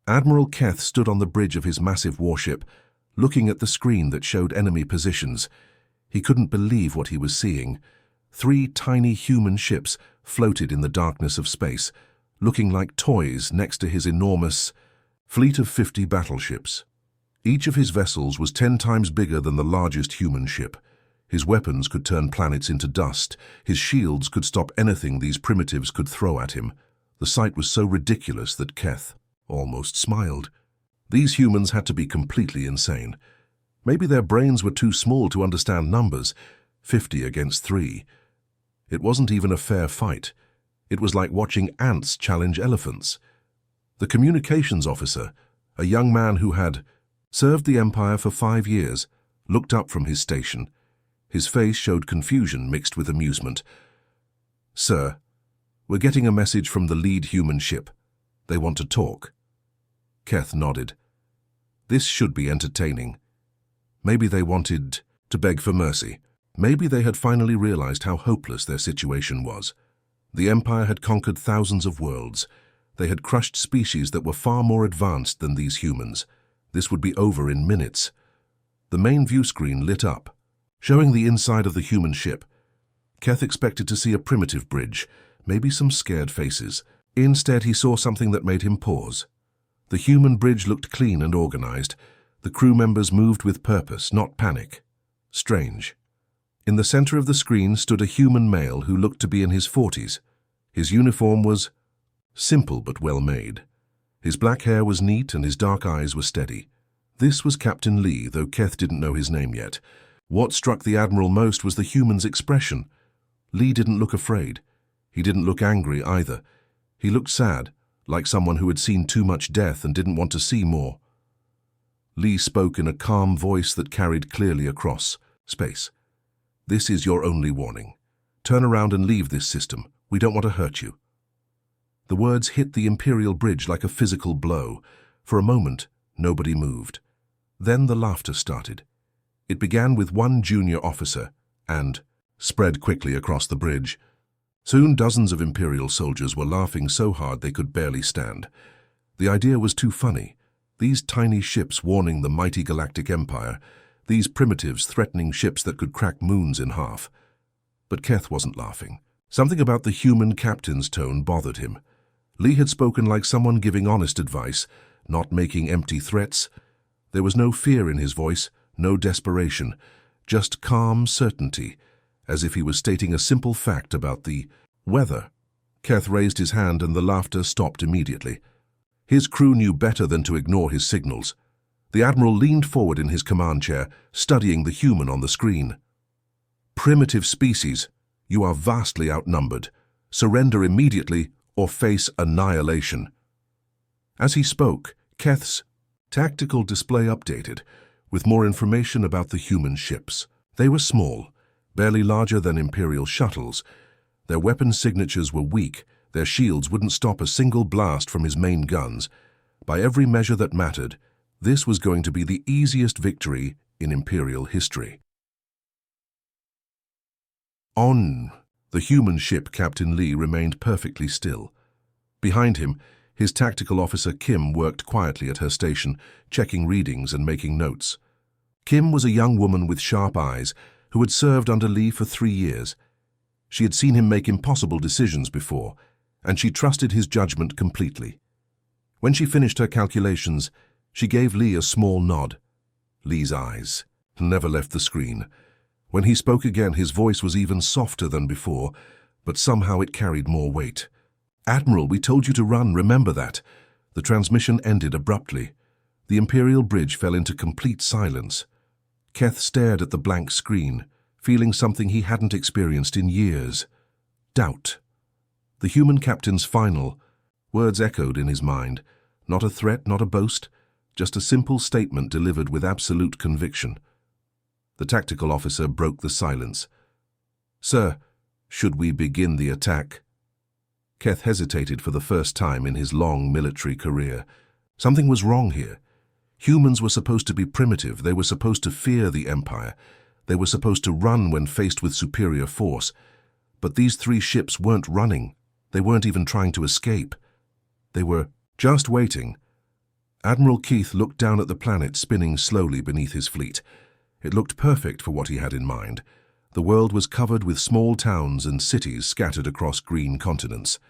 Admiral Keth stood on the bridge of his massive warship, looking at the screen that showed enemy positions. He couldn't believe what he was seeing. 3 tiny human ships floated in the darkness of space, looking like toys next to his enormous fleet of 50 battleships. Each of his vessels was 10 times bigger than the largest human ship. His weapons could turn planets into dust. His shields could stop anything these primitives could throw at him. The sight was so ridiculous that Keth almost smiled. These humans had to be completely insane. Maybe their brains were too small to understand numbers, 50 against 3. It wasn't even a fair fight. It was like watching ants challenge elephants. The communications officer, a young man who had served the Empire for 5 years, looked up from his station. His face showed confusion mixed with amusement. "Sir, we're getting a message from the lead human ship. They want to talk." Keth nodded. This should be entertaining. Maybe they wanted to beg for mercy. Maybe they had finally realized how hopeless their situation was. The Empire had conquered thousands of worlds. They had crushed species that were far more advanced than these humans. This would be over in minutes. The main view screen lit up, showing the inside of the human ship. Keth expected to see a primitive bridge, maybe some scared faces. Instead, he saw something that made him pause. The human bridge looked clean and organized. The crew members moved with purpose, not panic. Strange. In the center of the screen stood a human male who looked to be in his 40s. His uniform was simple but well made. His black hair was neat and his dark eyes were steady. This was Captain Lee, though Keth didn't know his name yet. What struck the Admiral most was the human's expression. Lee didn't look afraid. He didn't look angry either. He looked sad, like someone who had seen too much death and didn't want to see more. Lee spoke in a calm voice that carried clearly across space. "This is your only warning. Turn around and leave this system. We don't want to hurt you." The words hit the Imperial bridge like a physical blow. For a moment, nobody moved. Then the laughter started. It began with one junior officer and spread quickly across the bridge. Soon dozens of Imperial soldiers were laughing so hard they could barely stand. The idea was too funny. These tiny ships warning the mighty Galactic Empire, these primitives threatening ships that could crack moons in half. But Keth wasn't laughing. Something about the human captain's tone bothered him. Lee had spoken like someone giving honest advice, not making empty threats. There was no fear in his voice, no desperation, just calm certainty, as if he was stating a simple fact about the weather. Keth raised his hand and the laughter stopped immediately. His crew knew better than to ignore his signals. The Admiral leaned forward in his command chair, studying the human on the screen. "Primitive species, you are vastly outnumbered. Surrender immediately or face annihilation." As he spoke, Keth's tactical display updated, with more information about the human ships. They were small, barely larger than Imperial shuttles. Their weapon signatures were weak. Their shields wouldn't stop a single blast from his main guns. By every measure that mattered, this was going to be the easiest victory in Imperial history. On the human ship, Captain Lee remained perfectly still. Behind him, his tactical officer Kim worked quietly at her station, checking readings and making notes. Kim was a young woman with sharp eyes who had served under Lee for 3 years. She had seen him make impossible decisions before, and she trusted his judgment completely. When she finished her calculations, she gave Lee a small nod. Lee's eyes never left the screen. When he spoke again, his voice was even softer than before, but somehow it carried more weight. "Admiral, we told you to run, remember that." The transmission ended abruptly. The Imperial bridge fell into complete silence. Keth stared at the blank screen, feeling something he hadn't experienced in years. Doubt. The human captain's final words echoed in his mind. Not a threat, not a boast, just a simple statement delivered with absolute conviction. The tactical officer broke the silence. "Sir, should we begin the attack?" Keth hesitated for the first time in his long military career. Something was wrong here. Humans were supposed to be primitive. They were supposed to fear the Empire. They were supposed to run when faced with superior force. But these 3 ships weren't running. They weren't even trying to escape. They were just waiting. Admiral Keith looked down at the planet spinning slowly beneath his fleet. It looked perfect for what he had in mind. The world was covered with small towns and cities scattered across green continents.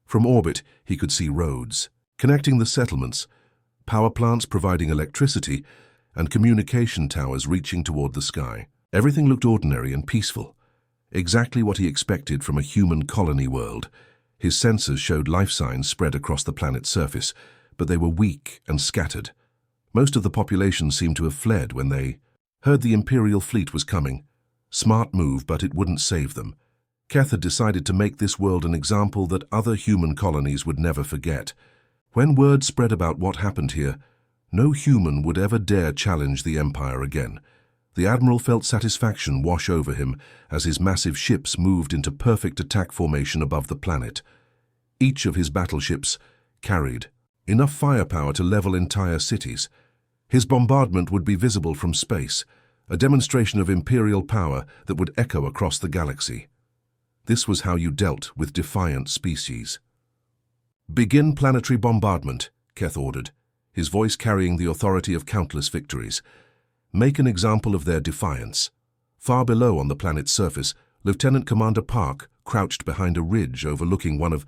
From orbit, he could see roads, connecting the settlements, power plants providing electricity, and communication towers reaching toward the sky. Everything looked ordinary and peaceful, exactly what he expected from a human colony world. His sensors showed life signs spread across the planet's surface, but they were weak and scattered. Most of the population seemed to have fled when they heard the Imperial fleet was coming. Smart move, but it wouldn't save them. Keth had decided to make this world an example that other human colonies would never forget. When word spread about what happened here, no human would ever dare challenge the Empire again. The Admiral felt satisfaction wash over him as his massive ships moved into perfect attack formation above the planet. Each of his battleships carried enough firepower to level entire cities. His bombardment would be visible from space, a demonstration of Imperial power that would echo across the galaxy. This was how you dealt with defiant species. "Begin planetary bombardment," Keth ordered, his voice carrying the authority of countless victories. "Make an example of their defiance." Far below on the planet's surface, Lieutenant Commander Park crouched behind a ridge overlooking one of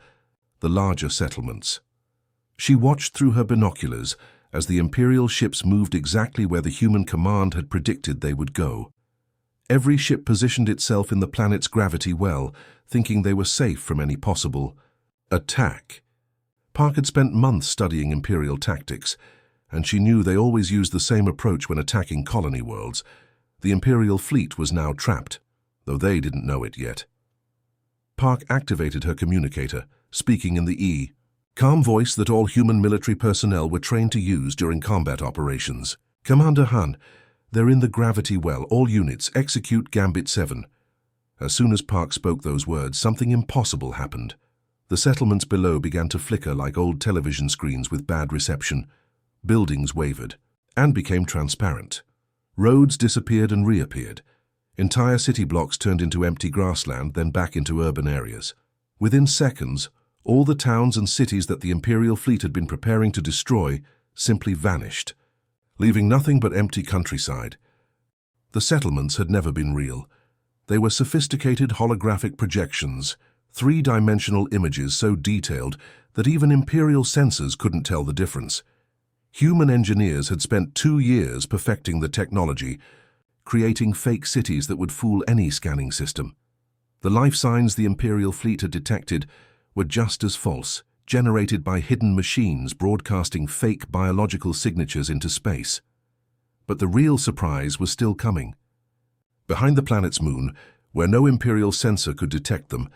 the larger settlements. She watched through her binoculars as the Imperial ships moved exactly where the human command had predicted they would go. Every ship positioned itself in the planet's gravity well, thinking they were safe from any possible attack. Park had spent months studying Imperial tactics, and she knew they always used the same approach when attacking colony worlds. The Imperial fleet was now trapped, though they didn't know it yet. Park activated her communicator, speaking in the calm voice that all human military personnel were trained to use during combat operations. "Commander Han, they're in the gravity well. All units, execute Gambit 7. As soon as Park spoke those words, something impossible happened. The settlements below began to flicker like old television screens with bad reception. Buildings wavered and became transparent. Roads disappeared and reappeared. Entire city blocks turned into empty grassland, then back into urban areas. Within seconds, all the towns and cities that the Imperial fleet had been preparing to destroy simply vanished, leaving nothing but empty countryside. The settlements had never been real. They were sophisticated holographic projections, three-dimensional images so detailed that even Imperial sensors couldn't tell the difference. Human engineers had spent 2 years perfecting the technology, creating fake cities that would fool any scanning system. The life signs the Imperial fleet had detected were just as false, generated by hidden machines broadcasting fake biological signatures into space. But the real surprise was still coming. Behind the planet's moon, where no Imperial sensor could detect them,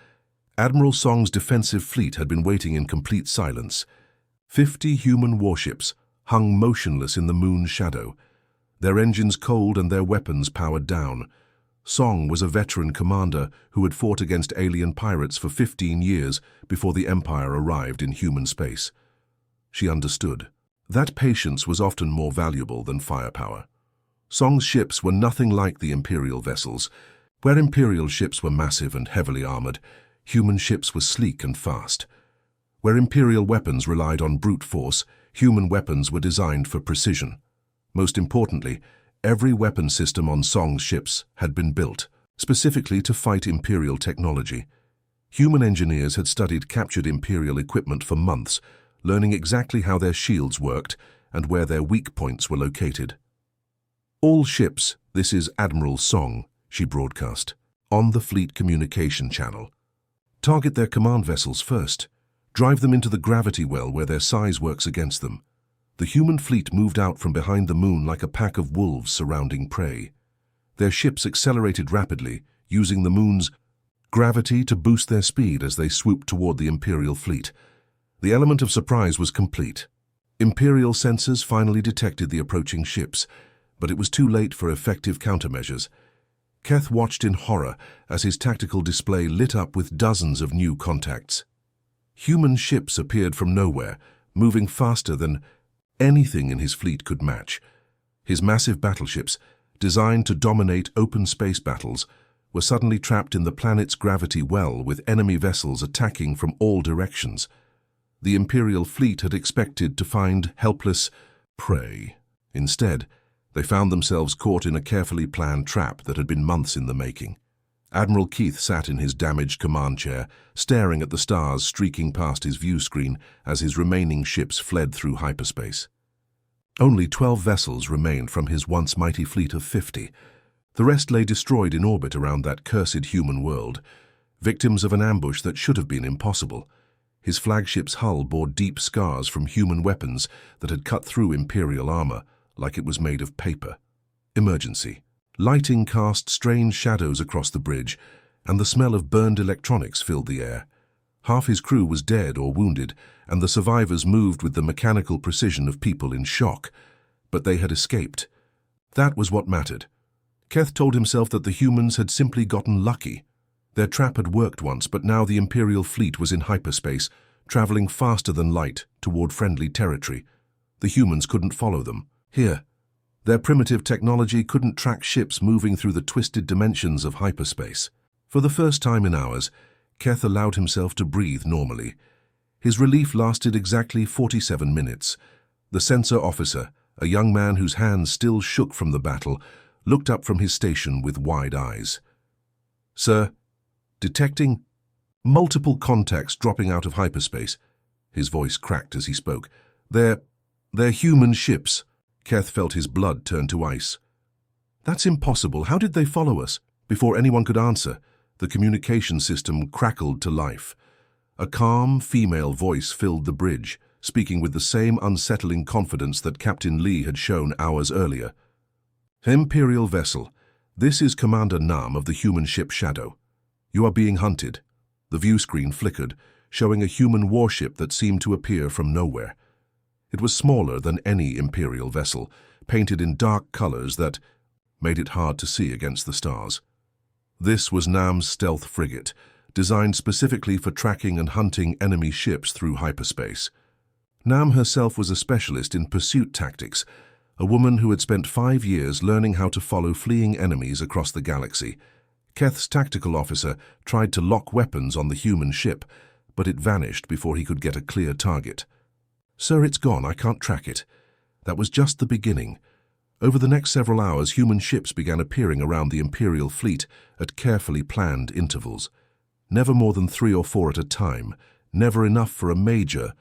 Admiral Song's defensive fleet had been waiting in complete silence. 50 human warships hung motionless in the moon's shadow, their engines cold and their weapons powered down. Song was a veteran commander who had fought against alien pirates for 15 years before the Empire arrived in human space. She understood. That patience was often more valuable than firepower. Song's ships were nothing like the Imperial vessels. Where Imperial ships were massive and heavily armored, human ships were sleek and fast. Where Imperial weapons relied on brute force, human weapons were designed for precision. Most importantly, every weapon system on Song's ships had been built, specifically to fight Imperial technology. Human engineers had studied captured Imperial equipment for months, learning exactly how their shields worked and where their weak points were located. "All ships, this is Admiral Song," she broadcast, on the fleet communication channel. "Target their command vessels first. Drive them into the gravity well where their size works against them." The human fleet moved out from behind the moon like a pack of wolves surrounding prey. Their ships accelerated rapidly, using the moon's gravity to boost their speed as they swooped toward the Imperial fleet. The element of surprise was complete. Imperial sensors finally detected the approaching ships, but it was too late for effective countermeasures. Keth watched in horror as his tactical display lit up with dozens of new contacts. Human ships appeared from nowhere, moving faster than anything in his fleet could match. His massive battleships, designed to dominate open space battles, were suddenly trapped in the planet's gravity well with enemy vessels attacking from all directions. The Imperial fleet had expected to find helpless, prey. Instead, they found themselves caught in a carefully planned trap that had been months in the making. Admiral Keith sat in his damaged command chair, staring at the stars streaking past his view screen as his remaining ships fled through hyperspace. Only 12 vessels remained from his once mighty fleet of 50. The rest lay destroyed in orbit around that cursed human world, victims of an ambush that should have been impossible. His flagship's hull bore deep scars from human weapons that had cut through Imperial armor like it was made of paper. Emergency. Lighting cast strange shadows across the bridge, and the smell of burned electronics filled the air. Half his crew was dead or wounded, and the survivors moved with the mechanical precision of people in shock. But they had escaped. That was what mattered. Keth told himself that the humans had simply gotten lucky. Their trap had worked once, but now the Imperial fleet was in hyperspace, traveling faster than light toward friendly territory. The humans couldn't follow them. Here, their primitive technology couldn't track ships moving through the twisted dimensions of hyperspace. For the first time in hours, Keth allowed himself to breathe normally. His relief lasted exactly 47 minutes. The sensor officer, a young man whose hands still shook from the battle, looked up from his station with wide eyes. "Sir, detecting multiple contacts dropping out of hyperspace." His voice cracked as he spoke. They're human ships." Keth felt his blood turn to ice. "That's impossible. How did they follow us?" Before anyone could answer, the communication system crackled to life. A calm, female voice filled the bridge, speaking with the same unsettling confidence that Captain Lee had shown hours earlier. "Imperial vessel, this is Commander Nam of the human ship Shadow. You are being hunted." The view screen flickered, showing a human warship that seemed to appear from nowhere. It was smaller than any Imperial vessel, painted in dark colors that made it hard to see against the stars. This was Nam's stealth frigate, designed specifically for tracking and hunting enemy ships through hyperspace. Nam herself was a specialist in pursuit tactics, a woman who had spent 5 years learning how to follow fleeing enemies across the galaxy. Keth's tactical officer tried to lock weapons on the human ship, but it vanished before he could get a clear target. "Sir, it's gone. I can't track it." That was just the beginning. Over the next several hours, human ships began appearing around the Imperial fleet at carefully planned intervals. Never more than 3 or 4 at a time, never enough for a major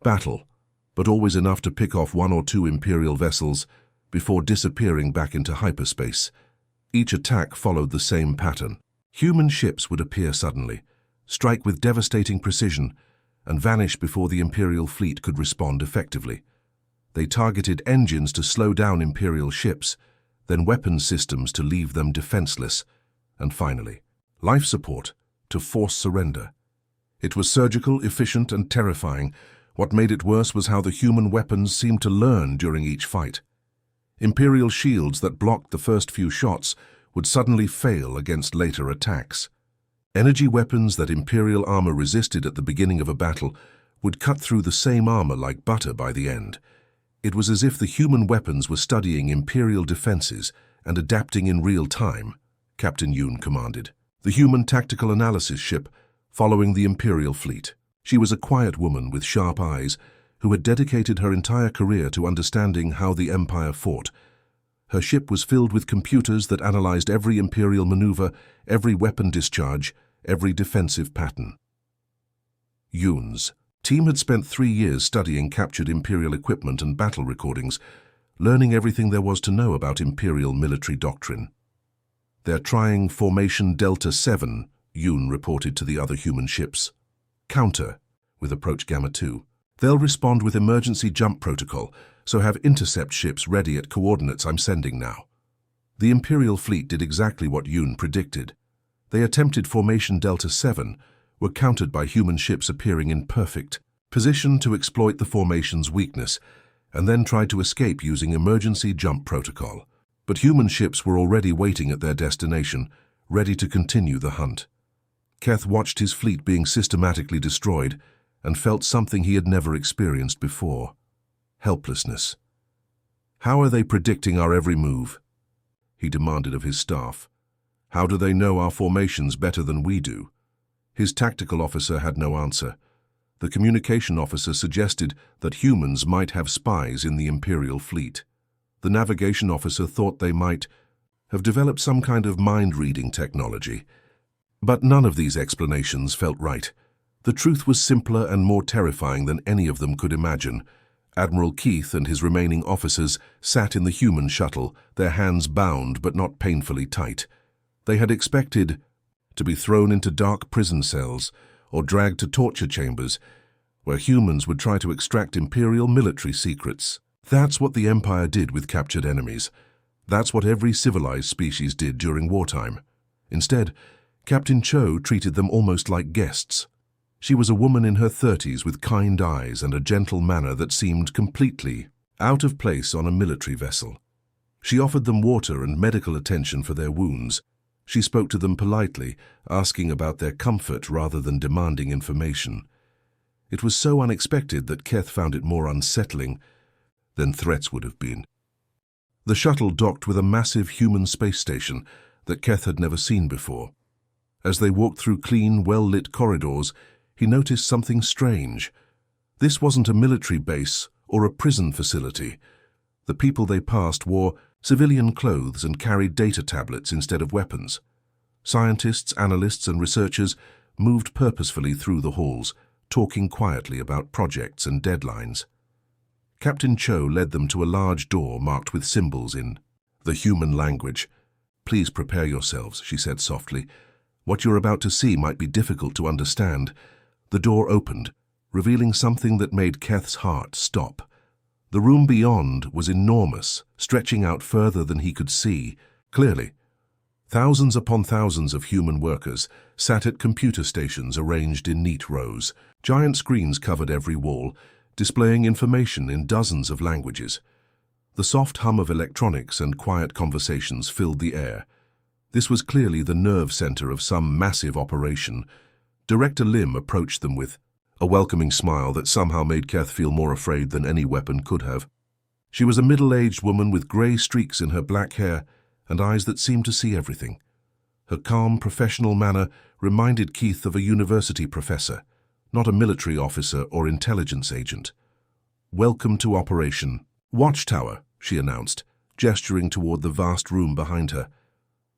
battle, but always enough to pick off 1 or 2 Imperial vessels before disappearing back into hyperspace. Each attack followed the same pattern. Human ships would appear suddenly, strike with devastating precision, and vanish before the Imperial fleet could respond effectively. They targeted engines to slow down Imperial ships, then weapons systems to leave them defenseless, and finally, life support to force surrender. It was surgical, efficient, and terrifying. What made it worse was how the human weapons seemed to learn during each fight. Imperial shields that blocked the first few shots would suddenly fail against later attacks. Energy weapons that Imperial armor resisted at the beginning of a battle would cut through the same armor like butter by the end. It was as if the human weapons were studying Imperial defenses and adapting in real time, Captain Yoon commanded. The human tactical analysis ship following the Imperial fleet. She was a quiet woman with sharp eyes who had dedicated her entire career to understanding how the Empire fought. Her ship was filled with computers that analyzed every Imperial maneuver, every weapon discharge, every defensive pattern. Yoon's team had spent 3 years studying captured Imperial equipment and battle recordings, learning everything there was to know about Imperial military doctrine. "They're trying Formation Delta 7, Yoon reported to the other human ships. "Counter, with approach Gamma 2. They'll respond with emergency jump protocol, so have intercept ships ready at coordinates I'm sending now." The Imperial fleet did exactly what Yoon predicted. They attempted Formation Delta 7, were countered by human ships appearing in perfect position to exploit the formation's weakness, and then tried to escape using emergency jump protocol. But human ships were already waiting at their destination, ready to continue the hunt. Keth watched his fleet being systematically destroyed and felt something he had never experienced before: helplessness. "How are they predicting our every move?" he demanded of his staff. "How do they know our formations better than we do?" His tactical officer had no answer. The communication officer suggested that humans might have spies in the Imperial fleet. The navigation officer thought they might have developed some kind of mind-reading technology. But none of these explanations felt right. The truth was simpler and more terrifying than any of them could imagine. Admiral Keith and his remaining officers sat in the human shuttle, their hands bound but not painfully tight. They had expected to be thrown into dark prison cells or dragged to torture chambers where humans would try to extract Imperial military secrets. That's what the Empire did with captured enemies. That's what every civilized species did during wartime. Instead, Captain Cho treated them almost like guests. She was a woman in her 30s with kind eyes and a gentle manner that seemed completely out of place on a military vessel. She offered them water and medical attention for their wounds. She spoke to them politely, asking about their comfort rather than demanding information. It was so unexpected that Keth found it more unsettling than threats would have been. The shuttle docked with a massive human space station that Keth had never seen before. As they walked through clean, well-lit corridors, he noticed something strange. This wasn't a military base or a prison facility. The people they passed wore civilian clothes and carried data tablets instead of weapons. Scientists, analysts, and researchers moved purposefully through the halls, talking quietly about projects and deadlines. Captain Cho led them to a large door marked with symbols in the human language. "Please prepare yourselves," she said softly. "What you're about to see might be difficult to understand." The door opened, revealing something that made Keth's heart stop. The room beyond was enormous, stretching out further than he could see clearly. Thousands upon thousands of human workers sat at computer stations arranged in neat rows. Giant screens covered every wall, displaying information in dozens of languages. The soft hum of electronics and quiet conversations filled the air. This was clearly the nerve center of some massive operation. Director Lim approached them with a welcoming smile that somehow made Keth feel more afraid than any weapon could have. She was a middle-aged woman with grey streaks in her black hair and eyes that seemed to see everything. Her calm, professional manner reminded Keith of a university professor, not a military officer or intelligence agent. "Welcome to Operation Watchtower," she announced, gesturing toward the vast room behind her.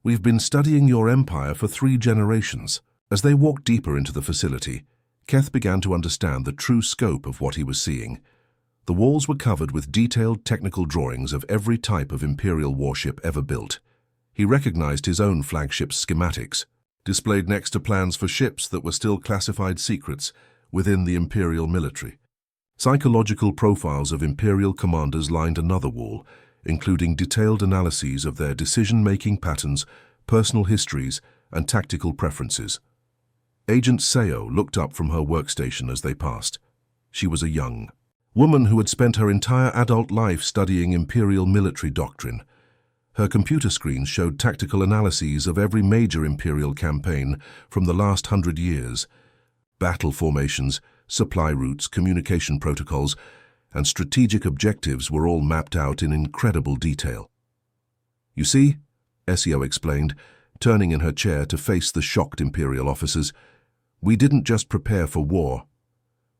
"We've been studying your empire for 3 generations." As they walked deeper into the facility, Keth began to understand the true scope of what he was seeing. The walls were covered with detailed technical drawings of every type of Imperial warship ever built. He recognized his own flagship's schematics, displayed next to plans for ships that were still classified secrets within the Imperial military. Psychological profiles of Imperial commanders lined another wall, including detailed analyses of their decision-making patterns, personal histories, and tactical preferences. Agent Seo looked up from her workstation as they passed. She was a young woman who had spent her entire adult life studying Imperial military doctrine. Her computer screens showed tactical analyses of every major Imperial campaign from the last 100 years. Battle formations, supply routes, communication protocols, and strategic objectives were all mapped out in incredible detail. "You see," Seo explained, turning in her chair to face the shocked Imperial officers, "we didn't just prepare for war.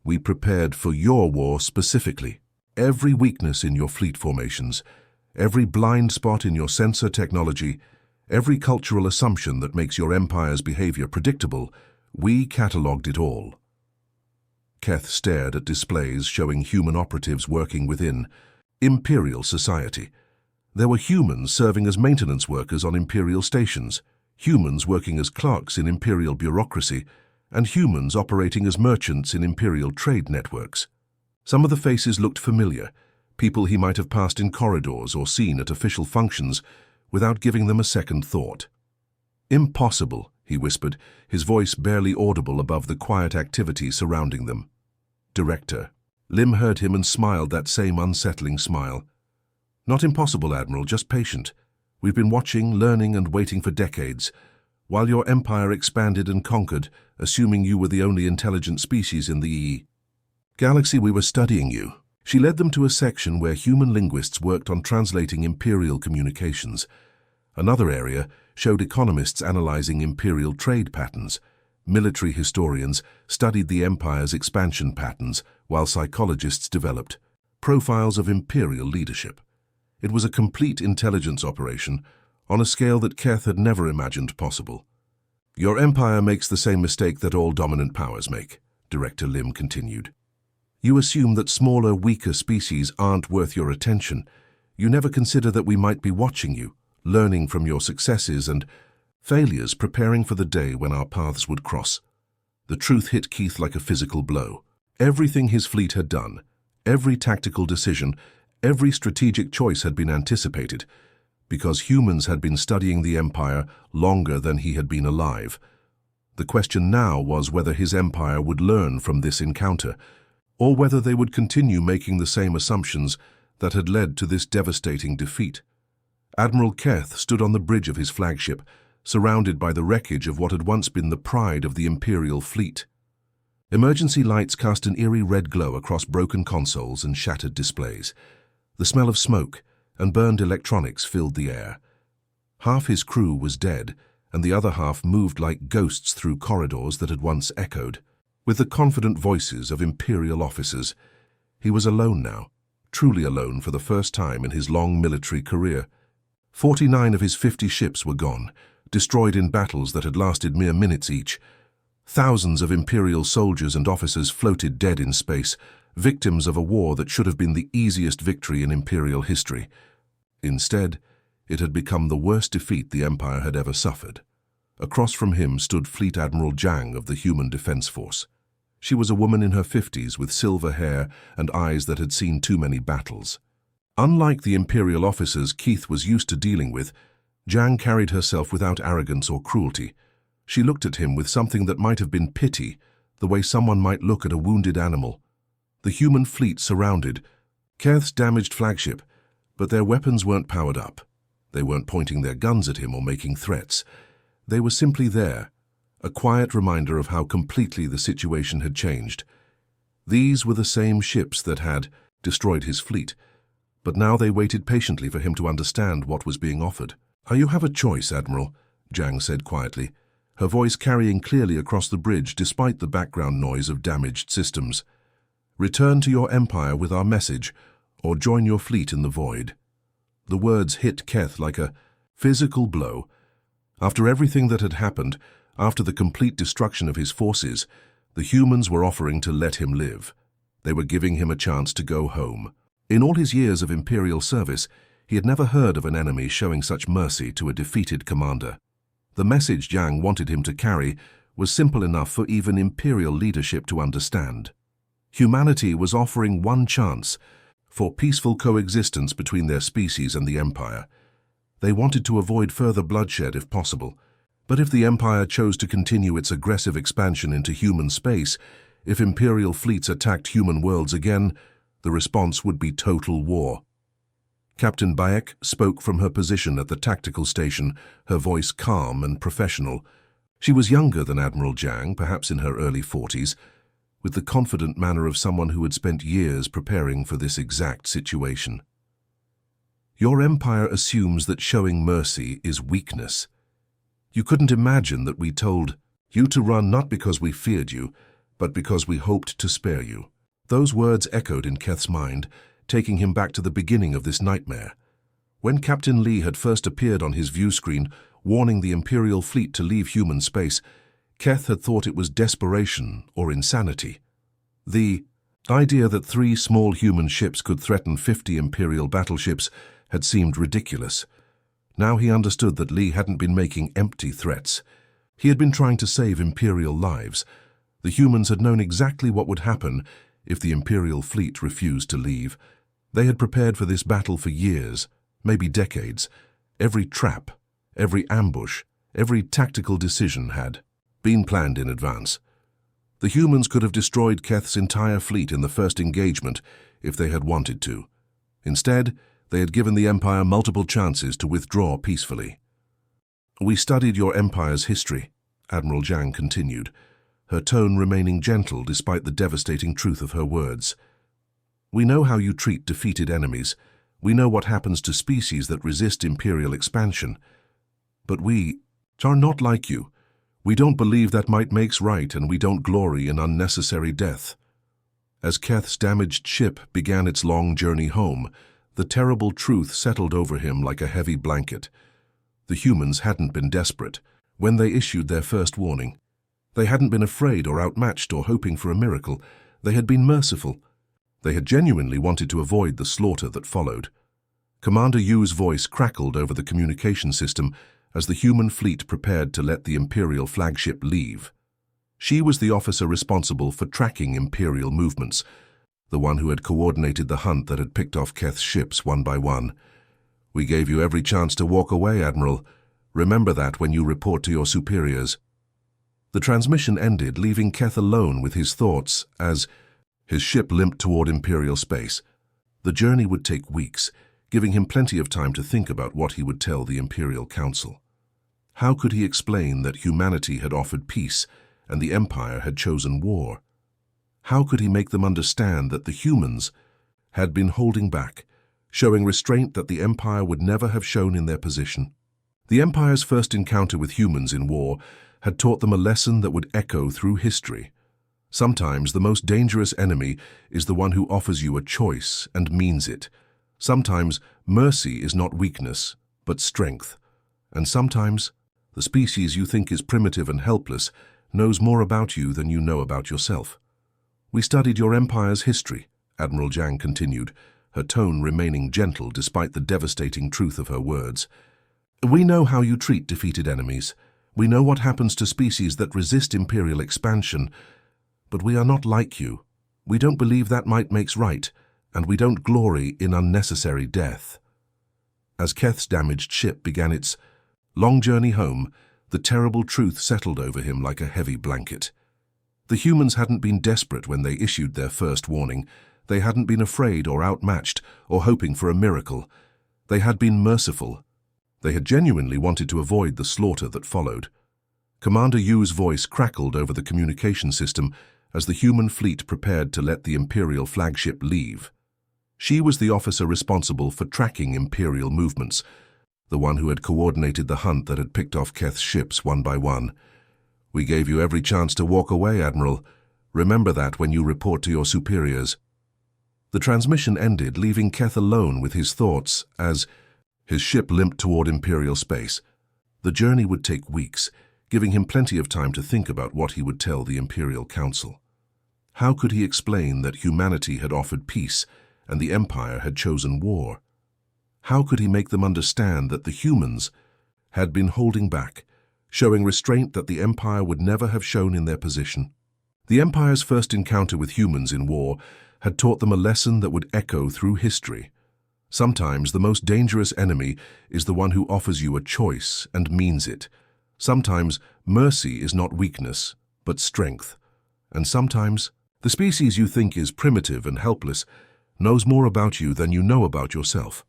We prepared for your war specifically. Every weakness in your fleet formations, every blind spot in your sensor technology, every cultural assumption that makes your empire's behavior predictable, we catalogued it all." Keth stared at displays showing human operatives working within Imperial society. There were humans serving as maintenance workers on Imperial stations, humans working as clerks in Imperial bureaucracy, and humans operating as merchants in Imperial trade networks. Some of the faces looked familiar, people he might have passed in corridors or seen at official functions without giving them a second thought. "Impossible," he whispered, his voice barely audible above the quiet activity surrounding them. "Director." Lim heard him and smiled that same unsettling smile. "Not impossible, Admiral, just patient. We've been watching, learning, and waiting for decades. While your empire expanded and conquered, assuming you were the only intelligent species in the galaxy, we were studying you." She led them to a section where human linguists worked on translating Imperial communications. Another area showed economists analyzing Imperial trade patterns. Military historians studied the empire's expansion patterns, while psychologists developed profiles of imperial leadership. It was a complete intelligence operation on a scale that Keth had never imagined possible. "Your empire makes the same mistake that all dominant powers make," Director Lim continued. "You assume that smaller, weaker species aren't worth your attention. You never consider that we might be watching you, learning from your successes and failures, preparing for the day when our paths would cross." The truth hit Keith like a physical blow. Everything his fleet had done, every tactical decision, every strategic choice had been anticipated, because humans had been studying the Empire longer than he had been alive. The question now was whether his empire would learn from this encounter, or whether they would continue making the same assumptions that had led to this devastating defeat. Admiral Keth stood on the bridge of his flagship, surrounded by the wreckage of what had once been the pride of the Imperial fleet. Emergency lights cast an eerie red glow across broken consoles and shattered displays. The smell of smoke and burned electronics filled the air. Half his crew was dead, and the other half moved like ghosts through corridors that had once echoed. With the confident voices of Imperial officers, he was alone now, truly alone for the first time in his long military career. 49 of his 50 ships were gone, destroyed in battles that had lasted mere minutes each. Thousands of Imperial soldiers and officers floated dead in space, victims of a war that should have been the easiest victory in Imperial history. Instead, it had become the worst defeat the Empire had ever suffered. Across from him stood Fleet Admiral Zhang of the Human Defense Force. She was a woman in her 50s with silver hair and eyes that had seen too many battles. Unlike the Imperial officers Keith was used to dealing with, Zhang carried herself without arrogance or cruelty. She looked at him with something that might have been pity, the way someone might look at a wounded animal. The human fleet surrounded Keth's damaged flagship, but their weapons weren't powered up. They weren't pointing their guns at him or making threats. They were simply there, a quiet reminder of how completely the situation had changed. These were the same ships that had destroyed his fleet, but now they waited patiently for him to understand what was being offered. "You have a choice, Admiral," Zhang said quietly, her voice carrying clearly across the bridge despite the background noise of damaged systems. "Return to your empire with our message, or join your fleet in the void." The words hit Keth like a physical blow. After everything that had happened, after the complete destruction of his forces, the humans were offering to let him live. They were giving him a chance to go home. In all his years of Imperial service, he had never heard of an enemy showing such mercy to a defeated commander. The message Zhang wanted him to carry was simple enough for even Imperial leadership to understand. Humanity was offering one chance for peaceful coexistence between their species and the Empire. They wanted to avoid further bloodshed if possible, but if the Empire chose to continue its aggressive expansion into human space, if Imperial fleets attacked human worlds again, the response would be total war. Captain Bayek spoke from her position at the tactical station, her voice calm and professional. She was younger than Admiral Zhang, perhaps in her early 40s, with the confident manner of someone who had spent years preparing for this exact situation. "Your empire assumes that showing mercy is weakness. You couldn't imagine that we told you to run not because we feared you, but because we hoped to spare you." Those words echoed in Keth's mind, taking him back to the beginning of this nightmare. When Captain Lee had first appeared on his view screen, warning the Imperial fleet to leave human space, Keth had thought it was desperation or insanity. The idea that 3 small human ships could threaten 50 Imperial battleships had seemed ridiculous. Now he understood that Lee hadn't been making empty threats. He had been trying to save Imperial lives. The humans had known exactly what would happen if the Imperial fleet refused to leave. They had prepared for this battle for years, maybe decades. Every trap, every ambush, every tactical decision had been planned in advance. The humans could have destroyed Keth's entire fleet in the first engagement if they had wanted to. Instead, they had given the Empire multiple chances to withdraw peacefully. "We studied your Empire's history," Admiral Zhang continued, her tone remaining gentle despite the devastating truth of her words. "We know how you treat defeated enemies. We know what happens to species that resist Imperial expansion. But we are not like you. We don't believe that might makes right, and we don't glory in unnecessary death. As Keth's damaged ship began its long journey home, the terrible truth settled over him like a heavy blanket. The humans hadn't been desperate when they issued their first warning. They hadn't been afraid or outmatched or hoping for a miracle. They had been merciful. They had genuinely wanted to avoid the slaughter that followed. Commander Yu's voice crackled over the communication system as the human fleet prepared to let the Imperial flagship leave. She was the officer responsible for tracking Imperial movements, the one who had coordinated the hunt that had picked off Keth's ships one by one. "We gave you every chance to walk away, Admiral. Remember that when you report to your superiors." The transmission ended, leaving Keth alone with his thoughts as his ship limped toward Imperial space. The journey would take weeks, giving him plenty of time to think about what he would tell the Imperial Council. How could he explain that humanity had offered peace and the Empire had chosen war? How could he make them understand that the humans had been holding back, showing restraint that the Empire would never have shown in their position? The Empire's first encounter with humans in war had taught them a lesson that would echo through history. Sometimes the most dangerous enemy is the one who offers you a choice and means it. Sometimes mercy is not weakness, but strength. And sometimes the species you think is primitive and helpless knows more about you than you know about yourself. "We studied your Empire's history," Admiral Zhang continued, her tone remaining gentle despite the devastating truth of her words. "We know how you treat defeated enemies. We know what happens to species that resist Imperial expansion. But we are not like you. We don't believe that might makes right, and we don't glory in unnecessary death." As Keth's damaged ship began its long journey home, the terrible truth settled over him like a heavy blanket. The humans hadn't been desperate when they issued their first warning. They hadn't been afraid or outmatched or hoping for a miracle. They had been merciful. They had genuinely wanted to avoid the slaughter that followed. Commander Yu's voice crackled over the communication system as the human fleet prepared to let the Imperial flagship leave. She was the officer responsible for tracking Imperial movements, the one who had coordinated the hunt that had picked off Keth's ships one by one. "We gave you every chance to walk away, Admiral. Remember that when you report to your superiors." The transmission ended, leaving Keth alone with his thoughts as his ship limped toward Imperial space. The journey would take weeks, giving him plenty of time to think about what he would tell the Imperial Council. How could he explain that humanity had offered peace and the Empire had chosen war? How could he make them understand that the humans had been holding back, showing restraint that the Empire would never have shown in their position? The Empire's first encounter with humans in war had taught them a lesson that would echo through history. Sometimes the most dangerous enemy is the one who offers you a choice and means it. Sometimes mercy is not weakness, but strength. And sometimes the species you think is primitive and helpless knows more about you than you know about yourself.